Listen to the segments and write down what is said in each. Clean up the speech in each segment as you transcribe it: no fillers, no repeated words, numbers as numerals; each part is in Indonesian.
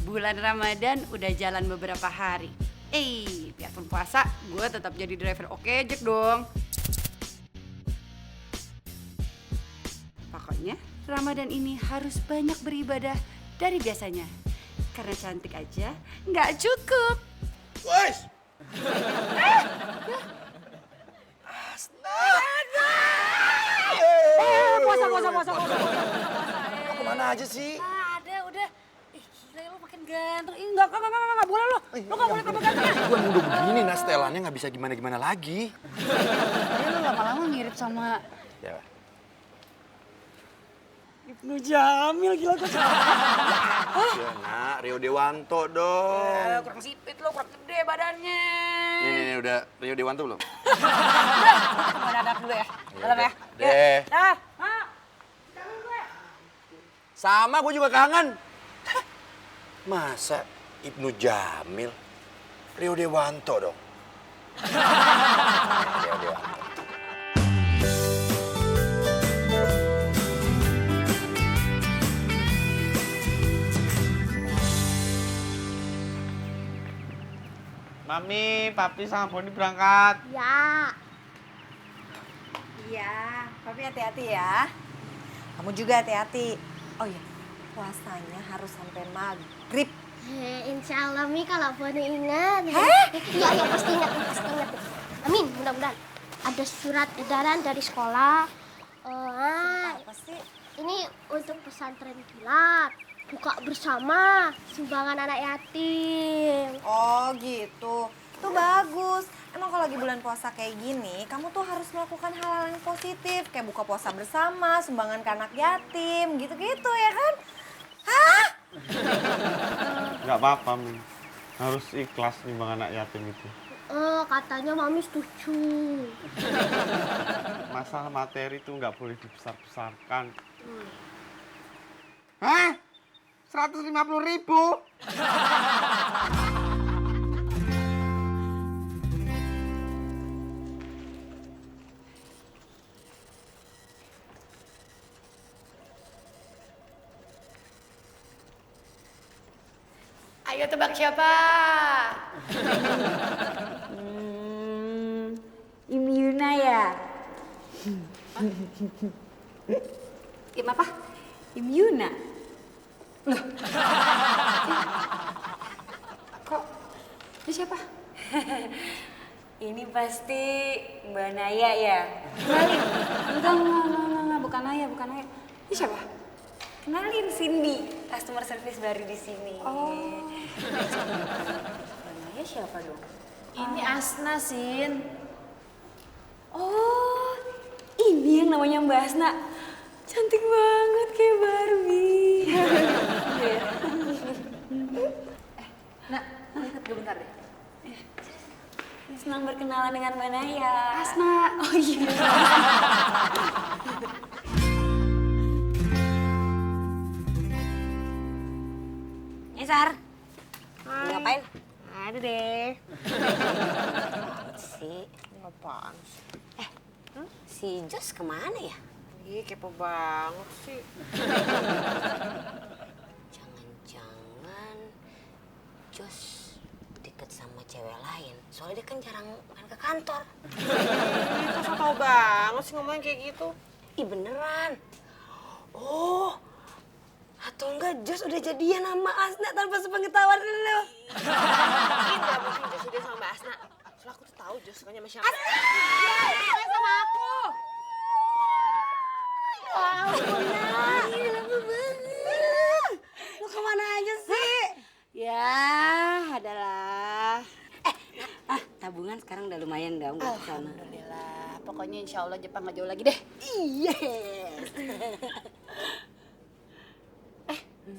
bulan Ramadan udah jalan beberapa hari. Biarpun puasa, gue tetap jadi driver ojek dong. Pokoknya Ramadan ini harus banyak beribadah dari biasanya. Karena cantik aja nggak cukup. Wes! Puasa. Lo kemana aja sih? Ada, udah. Gila lo makin ganteng. Enggak boleh lo. Lo nggak boleh tambah ganteng. Gue udah begini, nah setelannya nggak bisa gimana-gimana lagi. Lo lama-lama mirip sama Ya. Ibnu Jamil, gila gue Ya, nak, Rio Dewanto dong. kurang sipit lo, kurang gede badannya. Ini udah Rio Dewanto belum? Mau dadak dulu ya? Dalam ya? Deh. Dah, Sama, gue juga kangen. Masa Ibnu Jamil? Rio Dewanto dong. Rio Dewanto. Mami, Papi sama Boni berangkat. Ya. Iya, tapi hati-hati ya. Kamu juga hati-hati. Oh iya, puasanya harus sampai maghrib. Insya Allah Mi kalau Boni ingat. Iya, pasti ingat. Amin, mudah-mudahan. Ada surat edaran dari sekolah. Apa sih? Ini untuk pesantren kilat. Buka bersama sumbangan anak yatim. Oh gitu, itu bagus. Emang kalau lagi bulan puasa kayak gini, kamu tuh harus melakukan hal-hal yang positif. Kayak buka puasa bersama, sumbangan ke anak yatim, gitu-gitu ya kan? Hah? Nggak apa-apa, Mi. Harus ikhlas nimbang anak yatim itu. Katanya Mami setuju. Masalah materi itu nggak boleh dibesar-besarkan. Hah? 150.000? ayo tebak siapa? Imyuna ya? Im apa? Imyuna? Loh? Kok? Ini siapa? Ini pasti Mbak Naya ya? Kenalin? Enggak, bukan Naya. Ini siapa? Kenalin, Cindy, customer service baru di sini. Oh. Mbak Naya siapa dong? Ini Asna, Sin. Oh, ini yang namanya Mbak Asna. Cantik banget kayak Barbie. Nak, ikut gue bentar deh. Senang berkenalan dengan Mbak Naya. Asna. Oh iya. Sar, ngapain? Ada deh. Sih, Apaan sih? si Jos kemana ya? Ih, kepo banget sih. Jangan-jangan Jos deket sama cewek lain. Soalnya dia kan jarang main ke kantor. Itu so tau banget sih ngomongnya kayak gitu. Ih beneran. Oh, atau enggak Jos udah jadian sama Asna tanpa sepengetahuan lo. Mungkin gak mungkin Jos udah sama Mbak Asna. Soalnya aku tuh tahu Jos sukanya sama siapa. Asna! Sama aku! Wow, lama banget. Lu kemana aja sih? Ya, adalah. Tabungan sekarang udah lumayan dong buat sana. Alhamdulillah. Pokoknya insya Allah Jepang gak jauh lagi deh. Yes.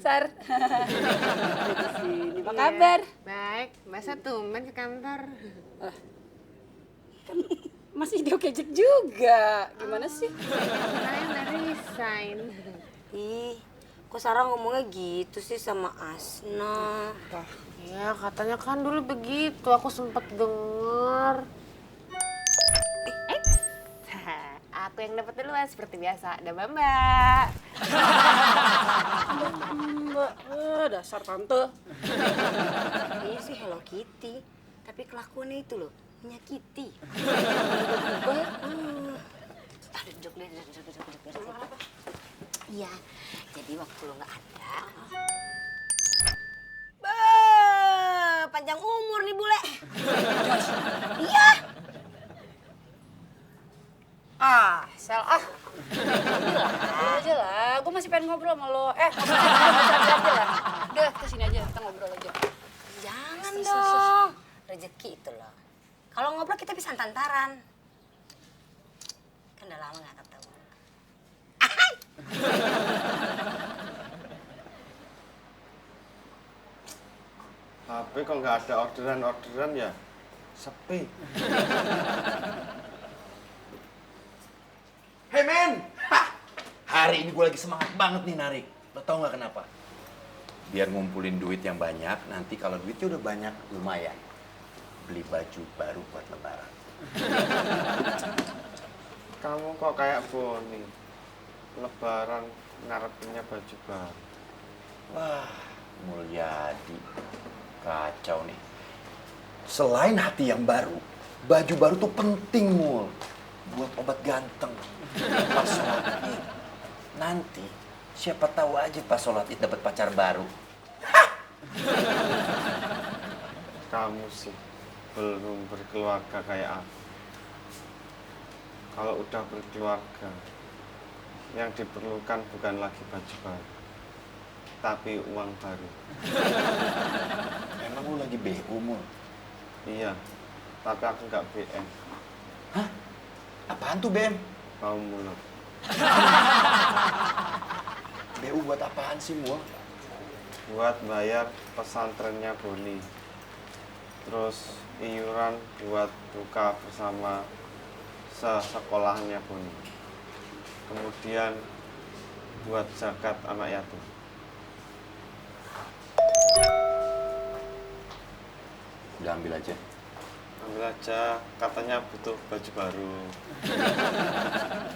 Sar. Di sini. Apa kabar? Baik. Masa tumben ke kantor? Masih di ojek juga. Gimana sih? Kalian udah resign. Ih, kok Sarah ngomongnya gitu sih sama Asna? Ya katanya kan dulu begitu. Aku sempet denger. aku yang dapat duluan seperti biasa. Ada Mbak. Mbak, dasar tante. Ini sih Hello Kitty, tapi kelakuannya itu loh, menyakiti. Aduh, duduk. Iya, jadi waktu lo nggak ada. Panjang umur nih bule. Iya. Sel aja lah, gue masih pengen ngobrol sama lo. Maksudnya aja lah. Udah, kesini aja, kita ngobrol aja. Jangan dong, rezeki itu loh. Kalau ngobrol kita bisa tantaran. Kan udah lama gak ketemu. HP kok nggak ada orderan ya sepi. Hey men! Hah! Hari ini gue lagi semangat banget nih narik. Lo tau gak kenapa? Biar ngumpulin duit yang banyak, nanti kalau duitnya udah banyak, lumayan. Beli baju baru buat lebaran. Kamu kok kayak Boni. Lebaran ngarepinnya baju baru. Wah, Mulyadi. Kacau nih. Selain hati yang baru, baju baru tuh penting, Mul. Buat obat ganteng. Pas sholat Id. Nanti, siapa tahu aja pas sholat Id dapat pacar baru. Kamu sih belum berkeluarga kayak aku. Kalau udah berkeluarga, yang diperlukan bukan lagi baju baru, tapi uang baru. Emang lu lagi BU, Mul? Iya, tapi aku nggak BM, Hah? Apaan tuh, BM? mau mulut. BU buat apaan sih, Mul? Buat bayar pesantrennya Boni. Terus iuran buat buka bersama sekolahnya Boni. Kemudian buat zakat anak yatim. Udah ambil aja. Ambil aja, katanya butuh baju baru.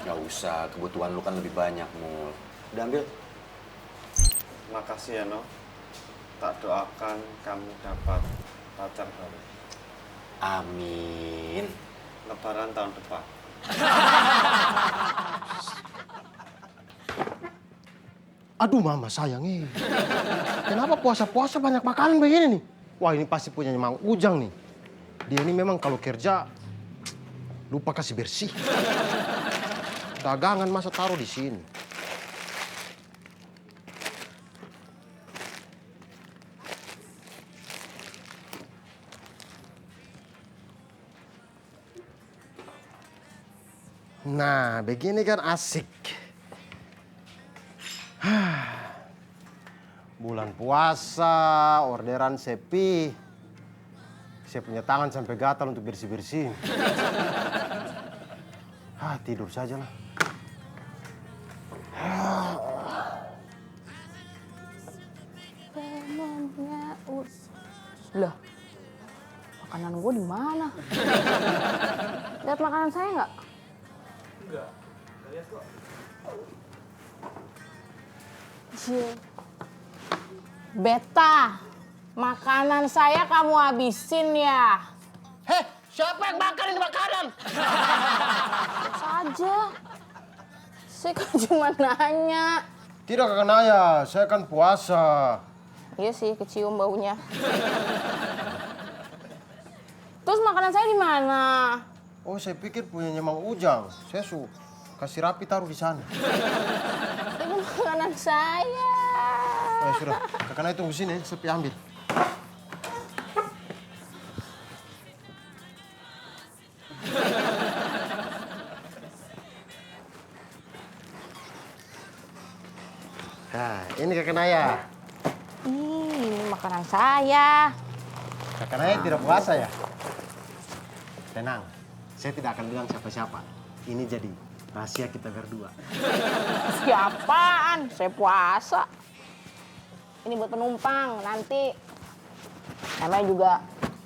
Gak usah, kebutuhan lu kan lebih banyak, Mul. Udah ambil. Makasih ya, No. Tak doakan kamu dapat pacar baru. Amin. Lebaran tahun depan. Aduh mama sayang kenapa puasa-puasa banyak makanan begini nih? Wah ini pasti punya Mang Ujang nih. Dia ini memang kalau kerja lupa kasih bersih. Dagangan masa taruh di sini. Nah, begini kan asik. Bulan puasa, orderan sepi. Saya punya tangan sampai gatal untuk bersih-bersih. Tidur saja lah. Lah, makanan gue di mana? Lihat makanan saya nggak? Enggak lihat kok. Beta, makanan saya kamu habisin ya. Heh, siapa yang makan ini makanan? Saja. Saya kan cuma nanya. Tidak kakak naya, saya kan puasa. Iya sih, kecium baunya. Terus makanan saya di mana? Oh, saya pikir punyanya Mang Ujang. Saya kasih rapi taruh di sana. Itu makanan saya. Sudah, kakak naya tunggu sini, saya pergi ambil. Nah, ini kakak Naya. Ini makanan saya. Kakak Naya tidak puasa ya? Tenang, saya tidak akan bilang siapa-siapa. Ini jadi rahasia kita berdua. Siapaan? Saya puasa. Ini buat penumpang, nanti namanya juga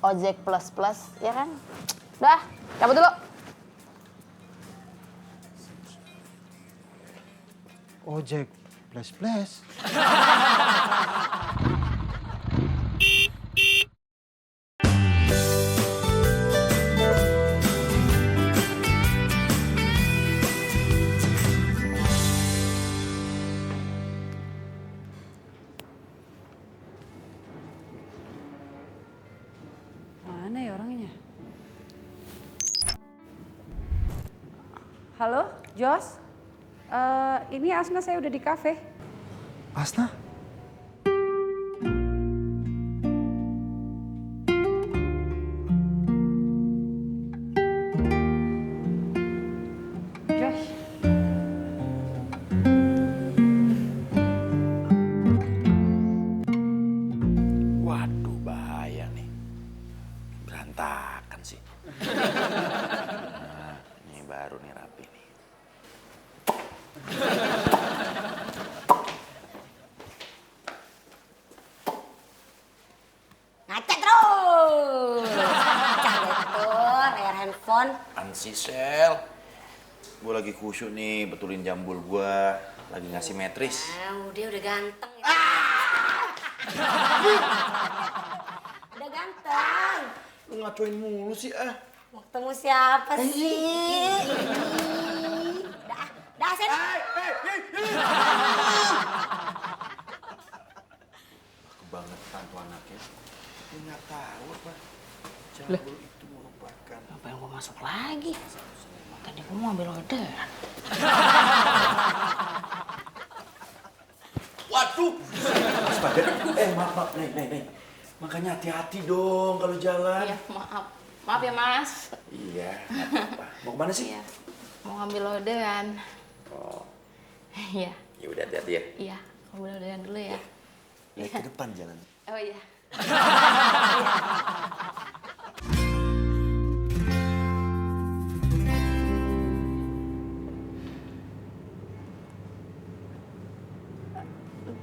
ojek plus-plus, ya kan? Dah, cabut dulu. ojek plus. Mana ya orangnya? Halo, Jos? Ini Asna, saya udah di kafe. Asna? Jos. Waduh, bahaya nih. Berantakan sih. Nah, ini baru nih rapi nih. Ngaca terus! Ngaca betul, layar handphone. Ansisel. Gue lagi khusyuk nih, betulin jambul gue. Lagi ngasih matris. Dia udah ganteng. Udah ganteng. Lu ngacuin mulu sih ah. Mau ketemu siapa sih? Dah, sini. Kebangetan tuh anaknya. Dia nggak tahu apa. Jambul itu merupakan. Apa yang gue masuk lagi? Tadi gue mau ambil orderan. Waduh! Astaga. Maaf. Nih. Makanya hati-hati dong kalau jalan. Iya, maaf. Maaf ya, Mas. Iya, nggak apa-apa. Mau kemana sih? Iya. Mau ambil orderan. Oh, Iya. ya udah hati-hati ya. Iya, ambil orderan dulu ya. Ke depan jalan. Oh iya.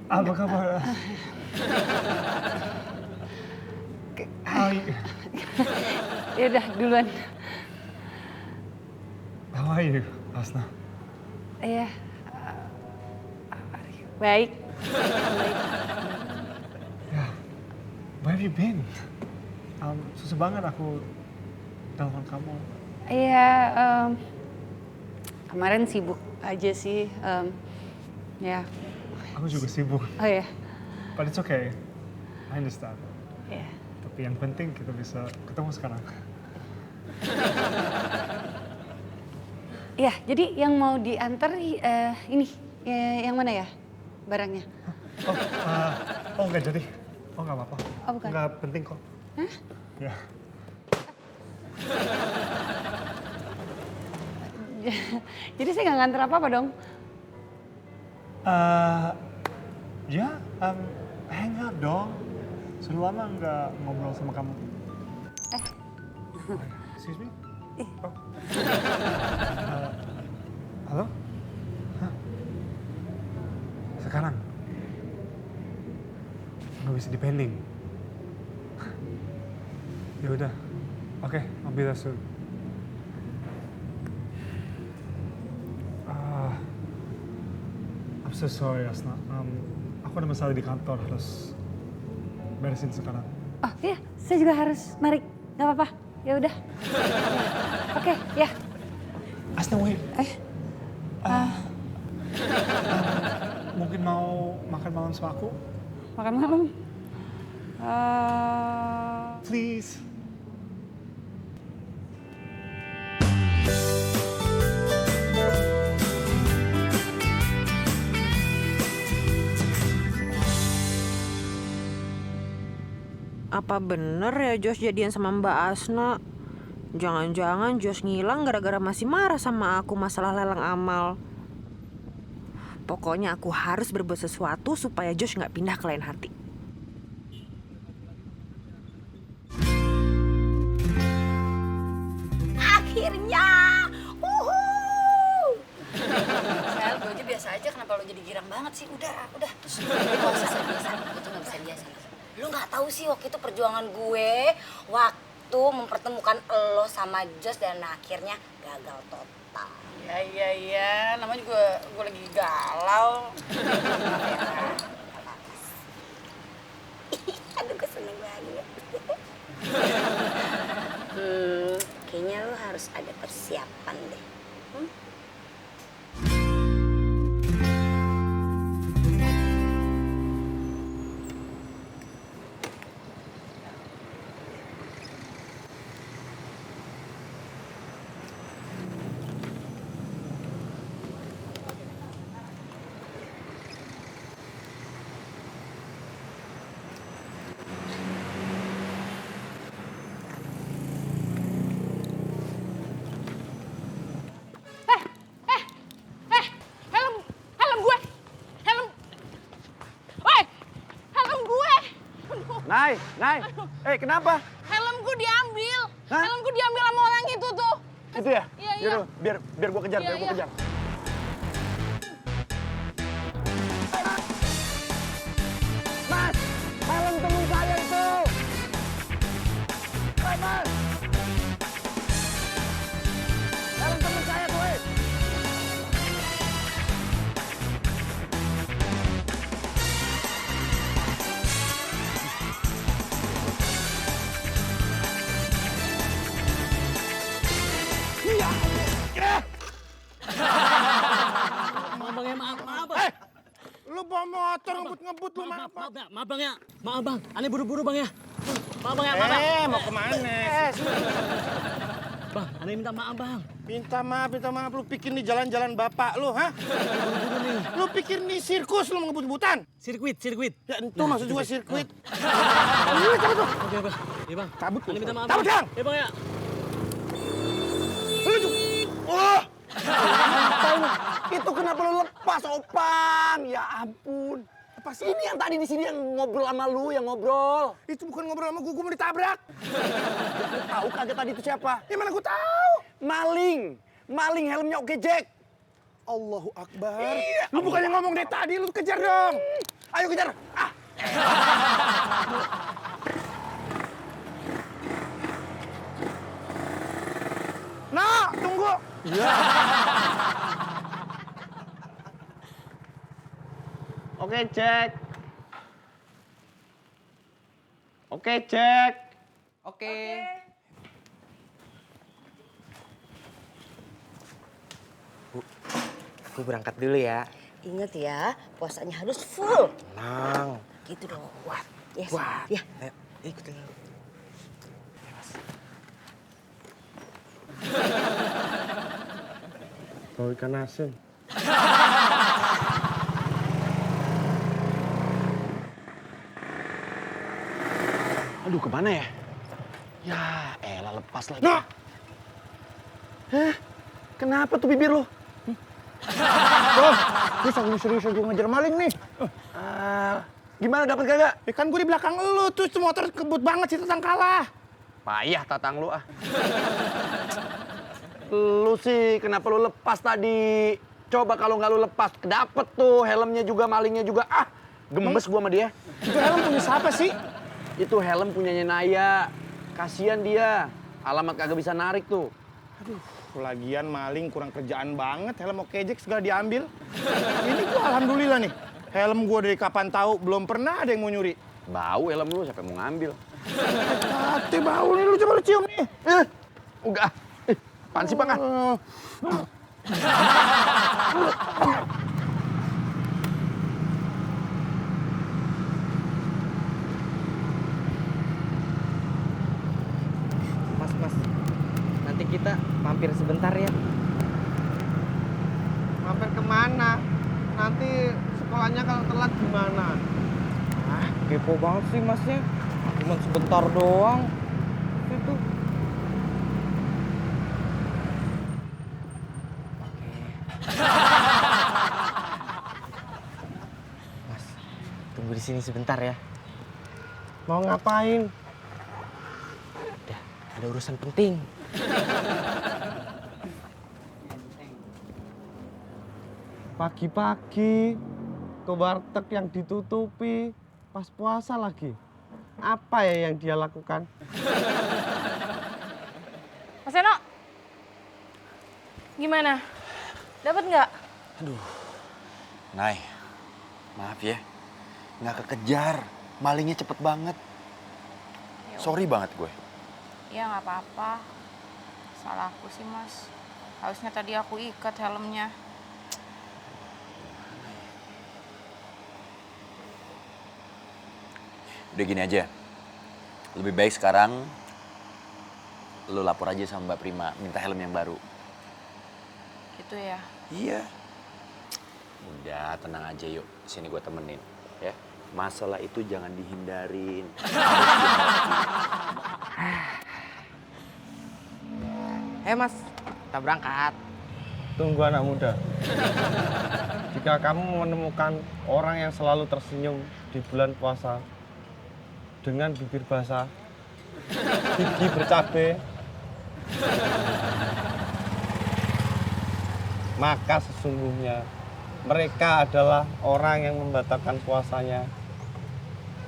Apa kabar? Hai. Ya udah, duluan. How are you, Asna? Iya. Baik. Ya, where have you been? Susah banget aku telepon kamu. Iya, kemarin sibuk aja sih. Ya. Aku juga sibuk, Oh ya. but it's okay. I understand. Iya. Tapi yang penting kita bisa ketemu sekarang. Iya, jadi yang mau diantar ini, yang mana ya barangnya? Oh nggak jadi. Oh nggak apa-apa. Oh, bukan. Nggak penting kok. Hah? Ya. Jadi saya nggak nganter apa-apa dong? Ya, hang out dong. Sudah lama nggak ngobrol sama kamu. Excuse me? Oh. Halo? Hah? Sekarang? Nggak bisa depending. Ya udah, oke, I'll be there soon. I'm so sorry, Asna. Aku ada masalah di kantor, harus beresin sekarang. Oh iya, saya juga harus narik. Gak apa-apa, ya udah. Oke, ya. Asna, wait. Mungkin mau makan malam sama aku? Makan malam. Please. Apa bener ya Jos jadian sama Mbak Asna? Jangan-jangan Jos ngilang gara-gara masih marah sama aku masalah lelang amal. Pokoknya aku harus berbuat sesuatu supaya Jos nggak pindah ke lain hati. Akhirnya! Sel, gue aja biasa aja, kenapa lo jadi girang banget sih? Udah. Terus itu bisa biasa, itu nggak bisa biasa. Lo nggak tahu sih waktu itu perjuangan gue, waktu mempertemukan lo sama Jos dan akhirnya gagal total. Ya, namanya juga gue lagi galau. Aduh, gue seneng banget. Kayaknya lu harus ada persiapan deh. Nay, kenapa? Helmku diambil. Hah? Helmku diambil sama orang itu tuh. Itu ya? Iya. Yaudah, biar gua kejar, Iya. kejar. Mas, helm temen saya itu. Mas. Helm temen saya tuh, Maaf. Lu bawa motor ngebut-ngebut lu maaf. Maaf bang ya. Maaf bang, aneh buru-buru bang ya. Maaf bang ya, maaf bang. Mau kemana? Bang, aneh minta maaf bang. Minta maaf. Lu pikir nih jalan-jalan bapak lu, hah? Buru-buru nih. Lu pikir nih sirkus lu mau ngebut-ngebutan? Sirkuit. Ya itu maksud juga sirkuit. Cabut tuh. Oke bang. Iya bang. Cabut. Aneh minta maaf. Cabut, Bang. Iya bang ya. Wah! Itu kenapa lu lepas, Opang? Ya ampun. Lepas ini yang tadi di sini yang ngobrol sama lu, yang ngobrol. Itu bukan ngobrol sama gua mau ditabrak. Lu tahu kagak tadi itu siapa? Ya mana gua tahu. Maling helmnya Oke Jack. Allahu Akbar. Iya. Lu bukannya ngomong dari tadi, lu kejar dong. Ayo kejar. Nah, tunggu. Iya. Oke, Jack. Oke, Jack. Oke. Bu, aku berangkat dulu ya. Ingat ya, puasanya harus full. Tenang. Gitu dong. Kuat. Yes. Kuat. Ya. Ayo, ikutin dulu. Bau ikan asin. Aduh, kemana ya? Ya, elah lepas lagi. Nah. Kenapa tuh bibir lo? Lu serius-serius gue ngejar maling nih. Gimana dapat kagak? Ya kan gue di belakang lu, terus tuh motor kebut banget sih Tatang kalah. Payah tatang lu ah. Lu sih kenapa lu lepas tadi? Coba kalau nggak lu lepas, dapet tuh helmnya juga, malingnya juga. Gemes gua sama dia. Itu helm punya siapa sih? Itu helm punyanya Naya. Kasian dia. Alamat kagak bisa narik tuh. Aduh, lagian maling kurang kerjaan banget. Helm Oke Jack segala diambil. Ini gua alhamdulillah nih. Helm gua dari kapan tahu belum pernah ada yang mau nyuri. Bau helm lu, siapa yang mau ngambil? Hati bau nih, lu coba lu cium nih. Enggak. Apaan sih, Bang? Mas. Nanti kita mampir sebentar ya. Mampir kemana? Nanti sekolahnya kalau telat gimana? Kepo banget sih masnya. Cuma sebentar doang. Itu. Mas, tunggu di sini sebentar ya. Mau ngapain? Ada urusan penting. Pagi-pagi ke warteg yang ditutupi pas puasa lagi. Apa ya yang dia lakukan? Mas Eno, gimana? Dapat nggak? Aduh, Nay, maaf ya, nggak kekejar. Malingnya cepet banget. Sorry banget gue. Ya nggak apa-apa. Salah aku sih mas. Harusnya tadi aku ikat helmnya. Udah gini aja, lebih baik sekarang lu lapor aja sama Mbak Prima, minta helm yang baru. Gitu ya? Iya. Udah, tenang aja yuk, sini gue temenin. Ya, masalah itu jangan dihindarin. Mas, kita berangkat. Tunggu anak muda. Jika kamu menemukan orang yang selalu tersenyum di bulan puasa dengan bibir basah, gigi bercabai, maka sesungguhnya mereka adalah orang yang membatalkan puasanya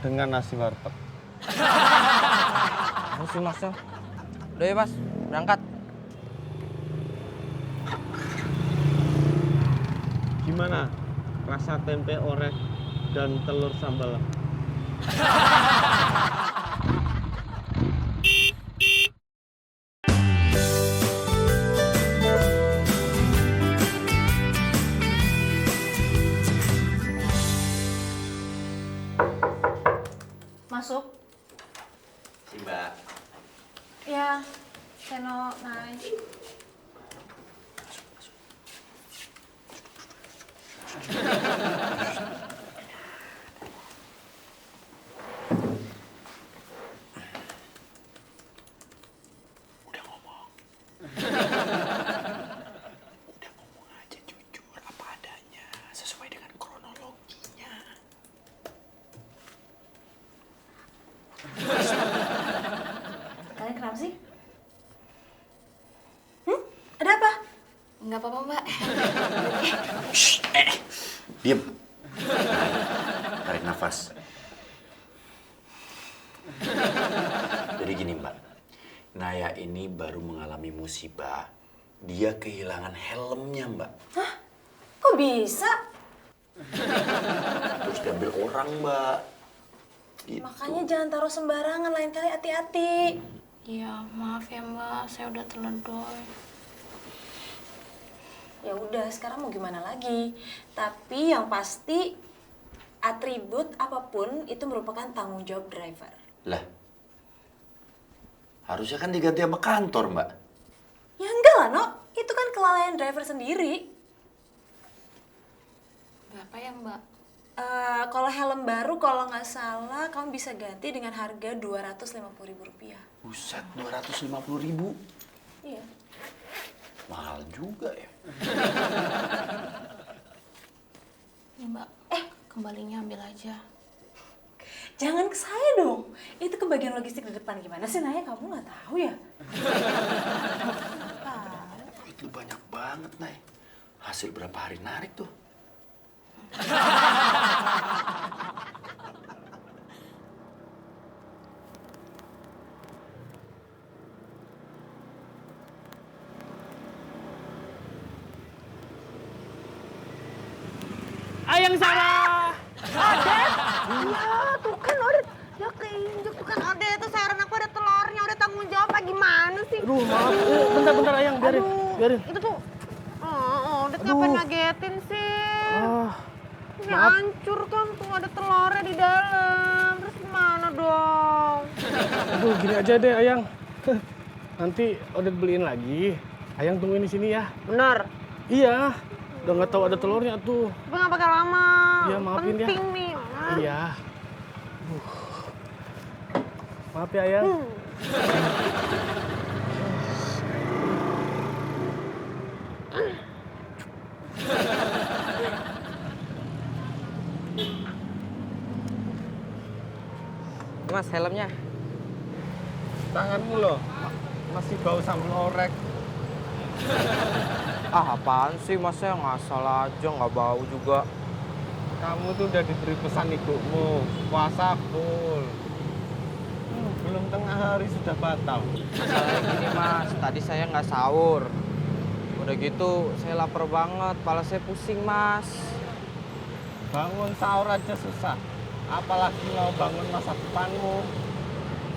dengan nasi warteg. Sih mas, udah ya mas, berangkat. Gimana rasa tempe orek dan telur sambal? Masuk. Si Mbak. Ya, Seno, Nay. Udah ngomong aja jujur apa adanya, sesuai dengan kronologinya. Kalian kenapa sih? Ada apa? Nggak apa-apa, Mbak. Diem. Tarik nafas. Jadi gini Mbak, Naya ini baru mengalami musibah. Dia kehilangan helmnya Mbak. Hah? Kok bisa? Terus diambil orang Mbak. Gitu. Makanya jangan taruh sembarangan, lain kali hati-hati. Iya, maaf ya Mbak, saya udah teledor. Ya udah, sekarang mau gimana lagi? Tapi yang pasti atribut apapun itu merupakan tanggung jawab driver. Lah, harusnya kan diganti sama kantor Mbak. Ya enggak lah, No. Itu kan kelalaian driver sendiri. Berapa ya Mbak? Kalau helm baru, kalau nggak salah, kamu bisa ganti dengan harga Rp250.000. Buset, 250.000. Iya. Mahal juga ya. Nih Mbak, kembalinya ambil aja. Jangan ke saya dong. Itu ke bagian logistik di depan. Gimana sih, Naya? Kamu nggak tahu ya? Duit lu banyak banget, Nay. Hasil berapa hari narik tuh? Ayang salah. Adet? Iya, tuh kan Odet. Ya keinjek tuh kan Odet. Itu sayuran aku ada telurnya. Udah tanggung jawab apa gimana sih? Aduh, maaf. Bentar, Ayang. Biarin. Itu tuh. Odet ngapain ngagetin sih? Ini maaf. hancur kan tuh, ada telurnya di dalam. Terus gimana dong? Aduh, gini aja deh, Ayang. Nanti Odet beliin lagi. Ayang tungguin di sini ya. Bener? Iya. Udah nggak tahu ada telurnya tuh. Tapi nggak pakai lama. Iya, maafin ya. Penting nih. Iya. Maaf ya, Ayang. Mas, helmnya. Tanganmu loh, masih bau sambal orek. Apaan sih mas, saya ngasal aja, nggak bau juga. Kamu tuh udah diberi pesan ibumu, puasa full. Belum tengah hari sudah batal. Masalahnya gini mas, tadi saya nggak sahur. Udah gitu saya lapar banget, kepala saya pusing mas. Bangun sahur aja susah. Apalagi mau bangun masa depanmu.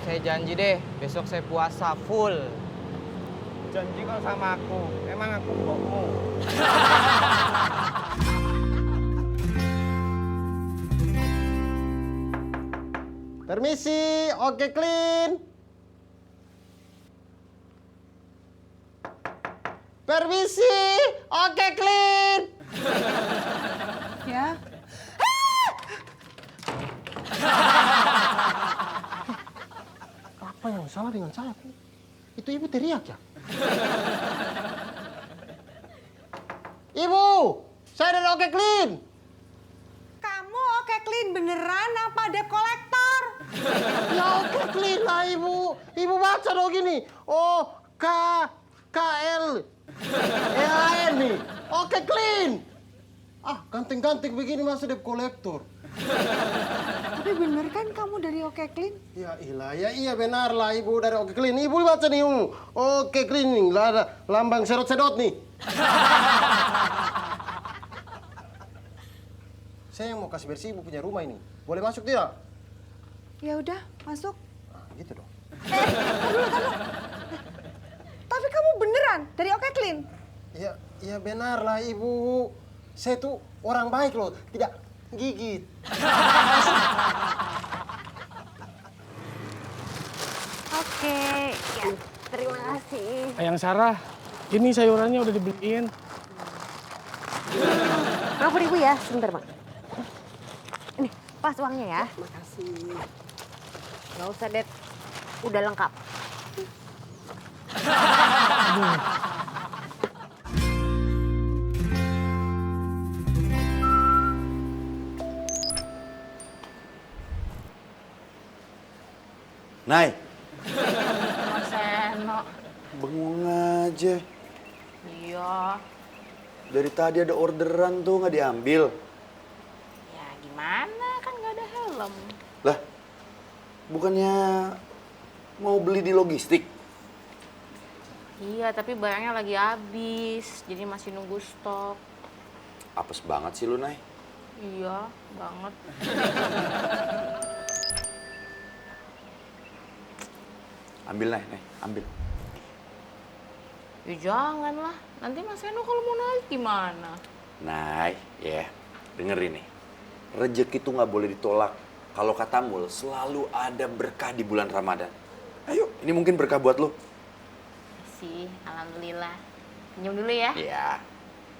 Saya janji deh, besok saya puasa full. Janji kok sama aku. Emang aku mbokmu. Permisi, oke clean. Permisi, oke clean. Ya. Apa yang salah dengan saya? Itu ibu teriak ya? Ibu, saya dari Oke Clean. Kamu Oke Clean beneran apa debt collector? Ya Oke Clean lah ibu. Ibu baca dong gini. O-K-K-L E-A-N nih. Oke Clean. Ah, ganting-ganting begini masuk debt collector. Tapi bener kan kamu dari Oke Clean? Ya ilah, ya iya benar lah ibu dari Oke Clean. Ibu baca nih, Oke Clean nih, lah ada lambang sedot-sedot nih. Saya mau kasih bersih ibu punya rumah ini. Boleh masuk tidak? Ya udah, masuk. Nah, gitu dong. Dulu. Tapi kamu beneran dari Oke Clean? Ya benar lah ibu. Saya tuh orang baik loh, tidak gigit. Oke, ya terima kasih. Ayang Sarah, ini sayurannya udah dibeliin. Maaf Ibu ya, sebentar Bang. Ini, pas uangnya ya. Makasih. Nggak usah, Det. Udah lengkap. Nay, Mas Seno. bengong aja. Iya. Dari tadi ada orderan tuh nggak diambil. Ya gimana, kan nggak ada helm. Lah, bukannya mau beli di logistik? Iya, tapi barangnya lagi habis, jadi masih nunggu stok. Apes banget sih lu, Nay. Iya, banget. Ambil, Nay, ambil. Ya jangan lah, nanti Mas Seno kalau mau naik gimana? Nay, ya, dengerin nih. Rezeki tuh nggak boleh ditolak. Kalau kata Mul, selalu ada berkah di bulan Ramadan. Ayo, ini mungkin berkah buat lu. Sih, alhamdulillah. Pinjam dulu ya? Iya,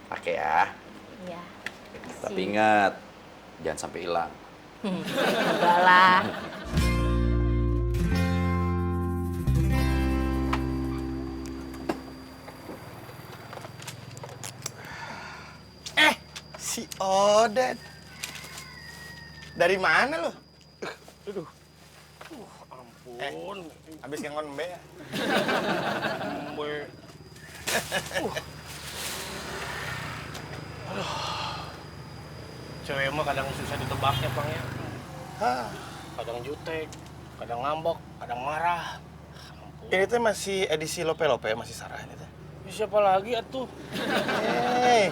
pakai ya. Iya. Tapi ingat, jangan sampai hilang. Enggak lah. Si Odet. Dari mana lo? Aduh. Ampun. Habis ngengon mbe ya? Mbe. Aduh. Cewek mah kadang susah ditebaknya, Bang ya. Hah. Kadang jutek, kadang ngambek, kadang marah. Ampun. Ini tuh masih edisi lope-lope, masih Sarah ini tuh. Siapa lagi atuh? Hei.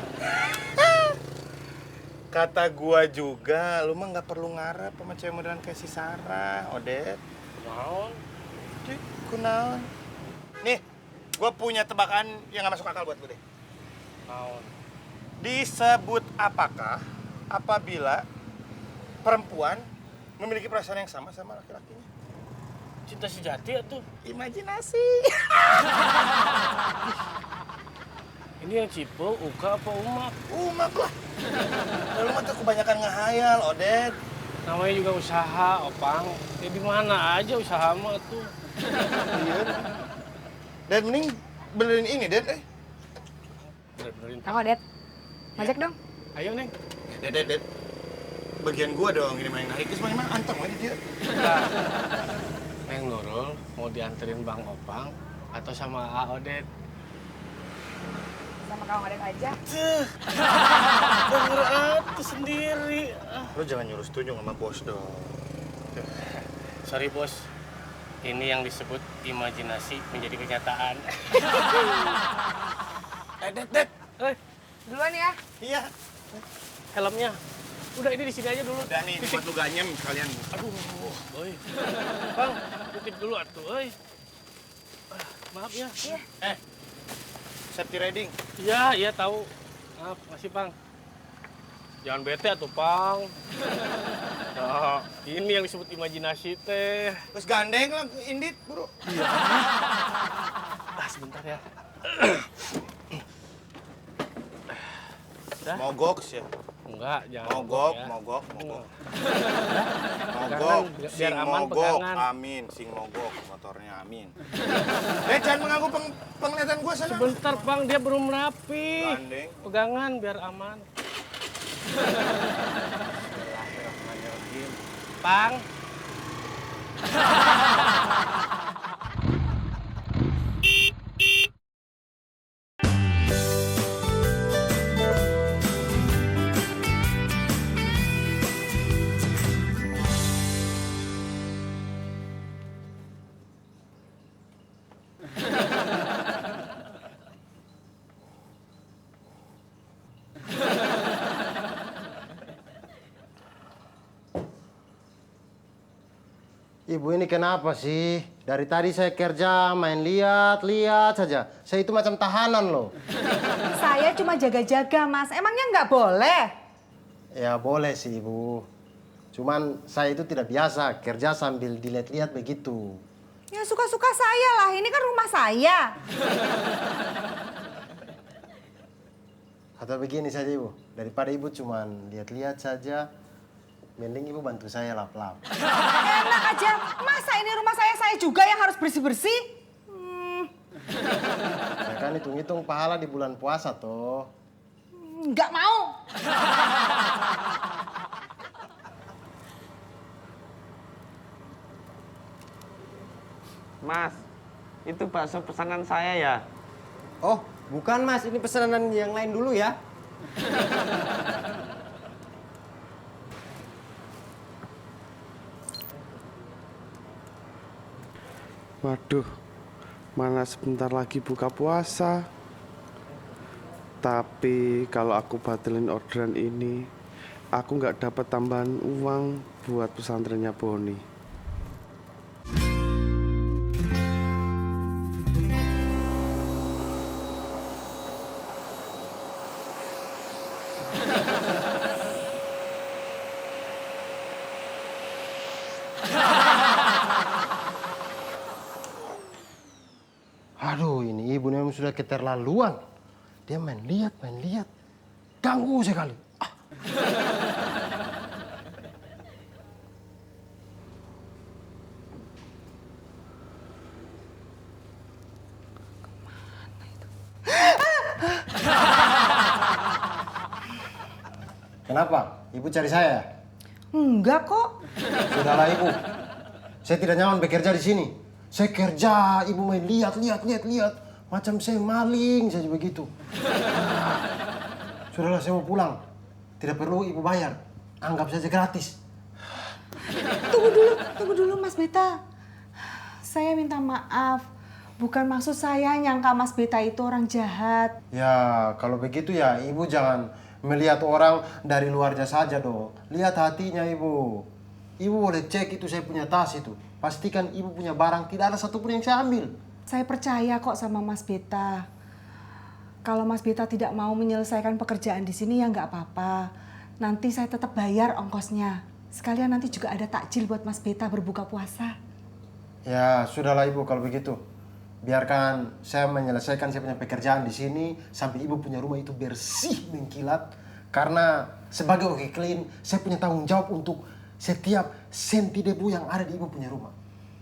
Kata gua juga, lu mah nggak perlu ngarep sama cewek modelan kayak si Sarah, Odet. Naon? Kunaon? Nih, gua punya tebakan yang nggak masuk akal buat lu deh. Naon? Disebut apakah apabila perempuan memiliki perasaan yang sama sama laki-lakinya? Cinta sejati atuh. Imajinasi. Ini yang cipe, Uka apa Umak? Umak lah. Lu mah tuh kebanyakan ngehayal, Odet. Namanya juga usaha, Opang. Ya di mana aja usaha mah tuh. Iya. Dan mending benerin ini, Det. Benerin. Kang Odet, ngajak dong. Ayo, Neng. Det. Bagian gua dong, ini main naik. Terus main anteng aja dia. Neng Nurul mau dianterin Bang Opang atau sama A Odet? Sama Kang Odet aja. Denger atuh sendiri. Lu jangan nyuruh setuju sama bos dong. Sorry bos, ini yang disebut imajinasi menjadi kenyataan. Det. Duluan ya. Iya. Helmnya. Udah ini di sini aja dulu. Udah nih, buat lu ganyem sekalian. Aduh, oi. Bang, titip dulu atuh, oi. Maaf ya. Safety riding. Iya, tahu. Maaf, makasih, Pang. Jangan bete atuh, Pang. Nah, ini yang disebut imajinasi teh. Terus gandeng lah Indit, buru. Iya. Sebentar ya. Mogok ya? Enggak, jangan mogok. ya. Mogok. Biar Sing aman mogok, pegangan. amin. Sing mogok, motornya amin. Jangan mengganggu penglihatan gua sana. Sebentar, Bang, dia belum rapi. Gandeng. Pegangan biar aman. Pang. Ibu ini kenapa sih? Dari tadi saya kerja, main lihat saja. Saya itu macam tahanan loh. Saya cuma jaga-jaga, Mas. Emangnya nggak boleh? Ya boleh sih, Ibu. Cuman saya itu tidak biasa kerja sambil dilihat-lihat begitu. Ya suka-suka saya lah, ini kan rumah saya. Atau begini saja, Ibu. Daripada Ibu cuman lihat-lihat saja, mending Ibu bantu saya lap-lap. Enak aja, masa ini rumah saya juga yang harus bersih-bersih? Saya kan hitung-hitung pahala di bulan puasa toh. Nggak mau. Mas, itu bakso pesanan saya ya? Oh, bukan Mas, ini pesanan yang lain dulu ya. Waduh, mana sebentar lagi buka puasa. Tapi kalau aku batalin orderan ini, aku nggak dapat tambahan uang buat pesantrennya Boni. Aduh, ini ibu memang sudah keterlaluan. Dia main lihat. Ganggu sekali. Kenapa? Ibu cari saya? Enggak kok. Sudahlah, Ibu. Saya tidak nyaman bekerja di sini. Saya kerja, Ibu main lihat. Macam saya maling saja begitu. Sudahlah, saya mau pulang. Tidak perlu Ibu bayar. Anggap saja gratis. Tunggu dulu Mas Beta. Saya minta maaf. Bukan maksud saya nyangka Mas Beta itu orang jahat. Ya, kalau begitu ya Ibu jangan melihat orang dari luarnya saja dong. Lihat hatinya Ibu. Ibu boleh cek itu saya punya tas itu. Pastikan Ibu punya barang, tidak ada satupun yang saya ambil. Saya percaya kok sama Mas Beta. Kalau Mas Beta tidak mau menyelesaikan pekerjaan di sini ya nggak apa-apa. Nanti saya tetap bayar ongkosnya. Sekalian nanti juga ada takjil buat Mas Beta berbuka puasa. Ya, sudahlah Ibu kalau begitu. Biarkan saya menyelesaikan saya punya pekerjaan di sini sampai Ibu punya rumah itu bersih mengkilat. Karena sebagai OG Clean, saya punya tanggung jawab untuk setiap senti debu yang ada di Ibu punya rumah.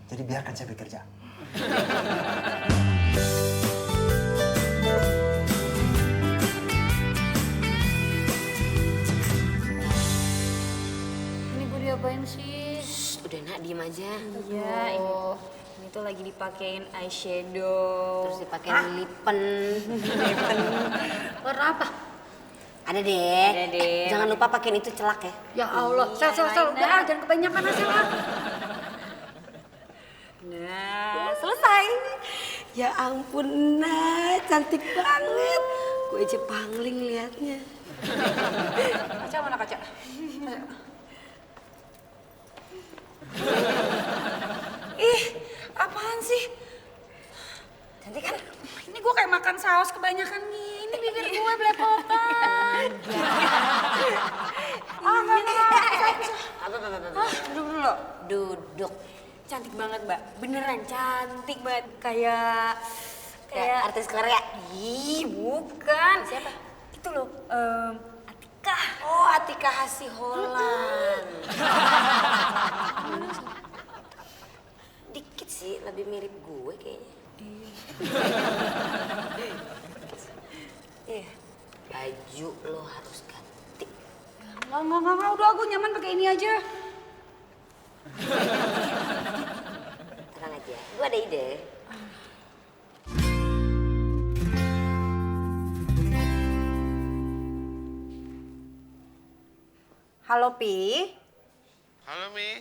Jadi biarkan saya bekerja. Ini gue diapain sih? Udah nak, diem aja. Iya, ini tuh lagi dipakein eyeshadow. Terus dipakein lipen. Warna apa? Ada deh. Jangan lupa pakein itu celak ya. Ya Allah, sel, udah jangan kebanyakan hasil lah. Nah, selesai. Ya ampun, Nak, cantik banget. Gue aja pangling liatnya. Kaca mana kaca? Ih, apaan sih? Cantik kan? Ini gue kayak makan saus kebanyakan gini, bibir gue belepotan. Duduk dulu. Duduk. Cantik banget, Mbak. Beneran cantik banget. Kayak artis Korea. Ih, bukan. Siapa? Itu loh, Atika. Oh, Atika Hasiholan. Dikit sih, lebih mirip gue kayaknya. Iya. Baju lo harus ganti. Enggak, udah gue nyaman pakai ini aja. Tenang aja, gue ada ide. Halo, Pi. Halo, Mi.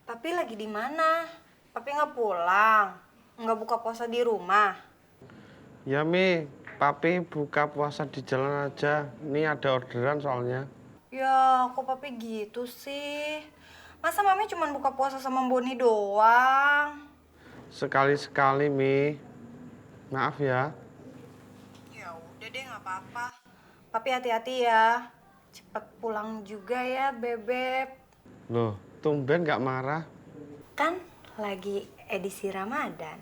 Papi lagi di mana? Papi nggak pulang? Nggak buka puasa di rumah? Ya, Mi. Papi buka puasa di jalan aja. Ini ada orderan soalnya. Ya, kok Papi gitu sih? Masa Mami cuma buka puasa sama Boni doang? Sekali-sekali, Mi. Maaf ya. Ya udah deh, nggak apa-apa. Papi hati-hati ya. Cepet pulang juga ya, Bebek. Loh, tumben nggak marah? Kan lagi edisi Ramadan.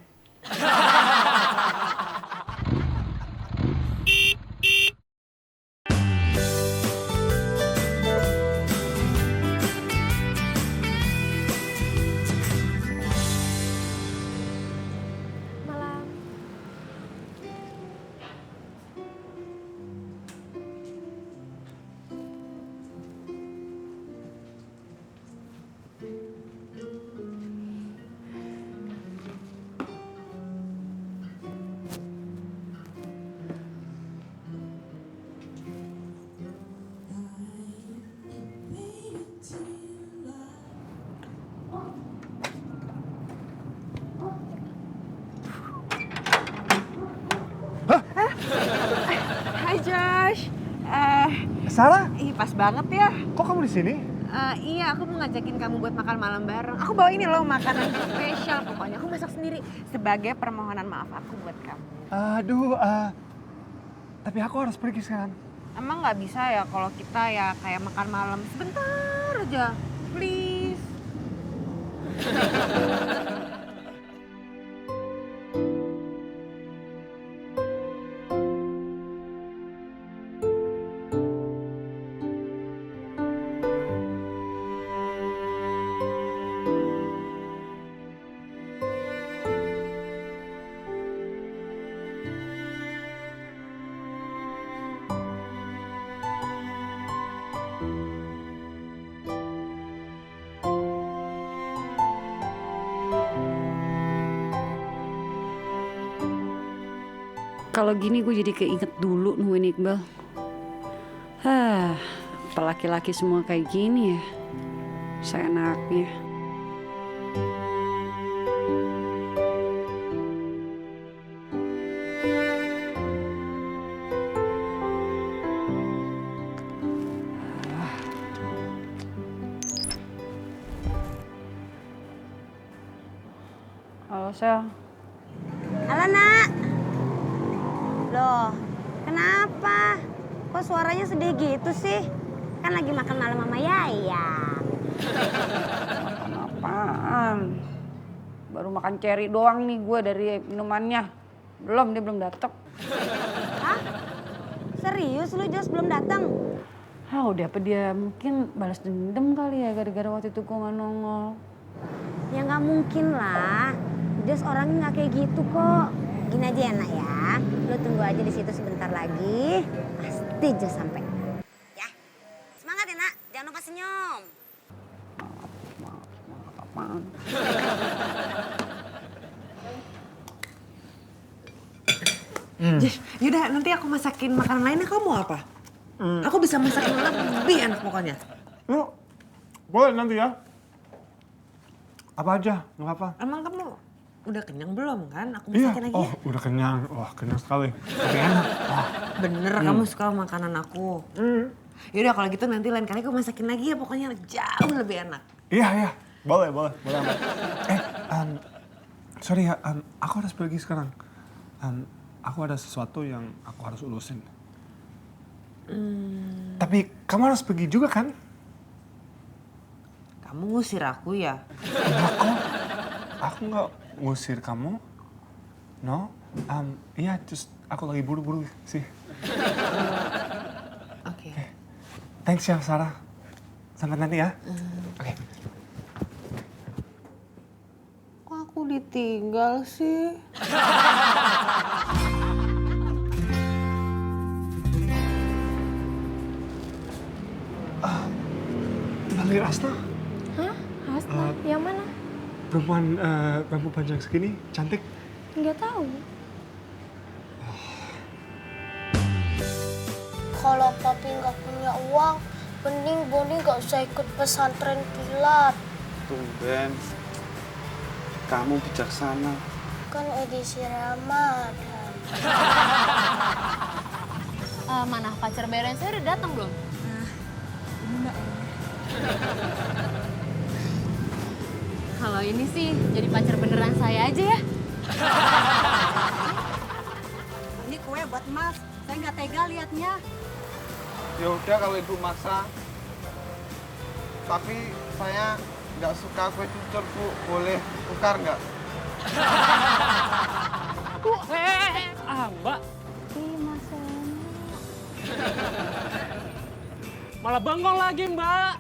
Malam. Hai Josh. Sarah? Ih pas banget ya. Kok kamu di sini? Iya, aku mau ngajakin kamu buat makan malam bareng. Aku bawa ini loh makanan spesial pokoknya. Aku masak sendiri sebagai permohonan maaf aku buat kamu. Aduh, tapi aku harus pergi sekarang. Emang nggak bisa ya kalau kita ya kayak makan malam sebentar aja, please. Kalau gini gue jadi keinget dulu nemuin Iqbal. Apa laki-laki semua kayak gini ya? Seenaknya. Halo, Sel. Halo, Nak. Loh, kenapa? Kok suaranya sedih gitu sih? Kan lagi makan malam sama Yaya. Makan apaan? Baru makan ceri doang nih gue dari minumannya. Dia belum datang. Hah? Serius lu, Jos, belum datang? Udah apa dia mungkin balas dendam kali ya gara-gara waktu itu gue nggak nongol. Ya nggak mungkin lah. Jos orangnya nggak kayak gitu kok. Gini aja ya, Nak ya. Lu tunggu aja di situ sebentar lagi. Pasti Jos sampai. Ya. Semangat ya, Nak. Jangan lupa senyum. Apaan? Yaudah nanti aku masakin makanan lainnya, kamu mau apa? Aku bisa masakin lebih enak pokoknya. Boleh nanti ya. Apa aja, nggak apa-apa. Emang kamu udah kenyang belum kan? Aku Iya, masakin lagi oh ya. udah kenyang. Wah kenyang sekali. Tapi enak. Wah. Bener, kamu suka makanan aku. Yaudah kalau gitu nanti lain kali aku masakin lagi ya, pokoknya jauh lebih enak. Iya. Boleh amat. Sorry ya, aku harus pergi sekarang. Aku ada sesuatu yang aku harus urusin. Tapi kamu harus pergi juga kan? Kamu ngusir aku ya? Enggak kok. Aku nggak ngusir kamu. No. Iya, just aku lagi buru-buru sih. Oke. Thanks ya, Sarah. Sampai nanti ya. Oke. Kok aku ditinggal sih? Panggil Asna. Hah? Hasna? Yang mana? Perempuan rambut panjang segini, cantik. Nggak tahu. Kalau papi nggak punya uang, mending Boni nggak usah ikut pesantren kilat. Tumben. Kamu bijaksana. Kan edisi Ramadan. Mana pacar beren saya udah datang belum? Kalau ini sih jadi pacar beneran saya aja ya. Ini kue buat Mas. Saya nggak tega liatnya. Ya udah kalau ibu maksa. Tapi saya nggak suka kue cucur, Bu. Boleh tukar nggak? Mbak. Ih, Mas Reno. Malah bengong lagi, Mbak.